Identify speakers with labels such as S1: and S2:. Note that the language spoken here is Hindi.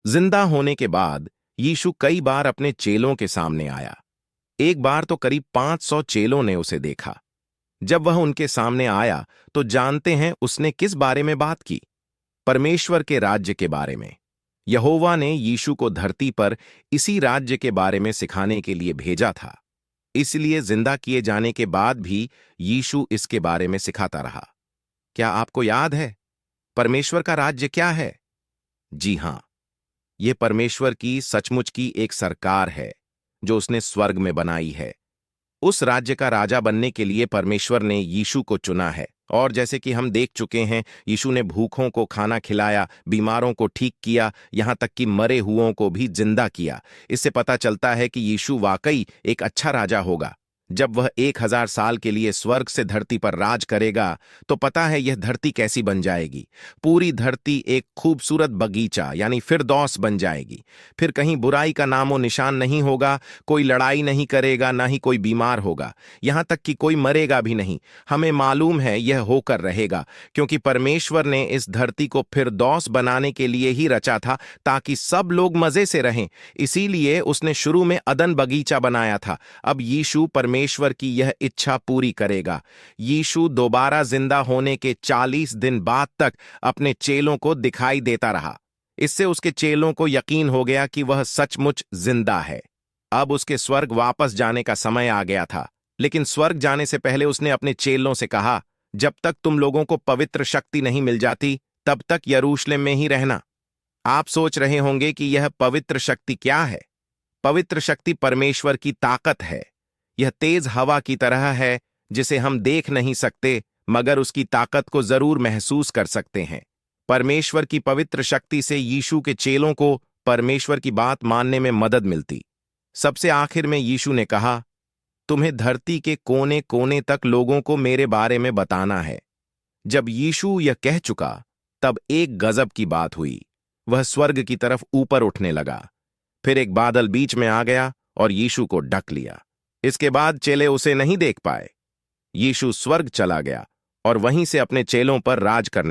S1: जिंदा होने के बाद यीशु कई बार अपने चेलों के सामने आया। एक बार तो करीब 500 चेलों ने उसे देखा। जब वह उनके सामने आया तो जानते हैं उसने किस बारे में बात की? परमेश्वर के राज्य के बारे में। यहोवा ने यीशु को धरती पर इसी राज्य के बारे में सिखाने के लिए भेजा था। इसलिए जिंदा किए जाने के बाद भी यीशु इसके बारे में सिखाता रहा। क्या आपको याद है परमेश्वर का राज्य क्या है? जी हां, यह परमेश्वर की सचमुच की एक सरकार है जो उसने स्वर्ग में बनाई है। उस राज्य का राजा बनने के लिए परमेश्वर ने यीशु को चुना है। और जैसे कि हम देख चुके हैं, यीशु ने भूखों को खाना खिलाया, बीमारों को ठीक किया, यहां तक कि मरे हुओं को भी जिंदा किया। इससे पता चलता है कि यीशु वाकई एक अच्छा राजा होगा। जब वह 1000 साल के लिए स्वर्ग से धरती पर राज करेगा तो पता है यह धरती कैसी बन जाएगी। पूरी धरती एक खूबसूरत बगीचा यानी फिरदौस बन जाएगी। फिर कहीं बुराई का नामो निशान नहीं होगा, कोई लड़ाई नहीं करेगा, ना ही कोई बीमार होगा, यहां तक कि कोई मरेगा भी नहीं। हमें मालूम है यह होकर रहेगा, क्योंकि परमेश्वर ने इस धरती को फिरदौस बनाने के लिए ही रचा था, ताकि सब लोग मजे से रहें। इसीलिए उसने शुरू में अदन बगीचा बनाया था। अब यीशु परमेश्वर की यह इच्छा पूरी करेगा। यीशु दोबारा जिंदा होने के 40 दिन बाद तक अपने चेलों को दिखाई देता रहा। इससे उसके चेलों को यकीन हो गया कि वह सचमुच जिंदा है। अब उसके स्वर्ग वापस जाने का समय आ गया था। लेकिन स्वर्ग जाने से पहले उसने अपने चेलों से कहा, जब तक तुम लोगों को पवित्र शक्ति नहीं मिल जाती तब तक यरूशलेम में ही रहना। आप सोच रहे होंगे कि यह पवित्र शक्ति क्या है? पवित्र शक्ति परमेश्वर की ताकत है। यह तेज हवा की तरह है जिसे हम देख नहीं सकते, मगर उसकी ताकत को जरूर महसूस कर सकते हैं। परमेश्वर की पवित्र शक्ति से यीशु के चेलों को परमेश्वर की बात मानने में मदद मिलती। सबसे आखिर में यीशु ने कहा, तुम्हें धरती के कोने कोने तक लोगों को मेरे बारे में बताना है। जब यीशु यह कह चुका तब एक गजब की बात हुई। वह स्वर्ग की तरफ ऊपर उठने लगा। फिर एक बादल बीच में आ गया और यीशु को ढक लिया। इसके बाद चेले उसे नहीं देख पाए। यीशु स्वर्ग चला गया और वहीं से अपने चेलों पर राज करने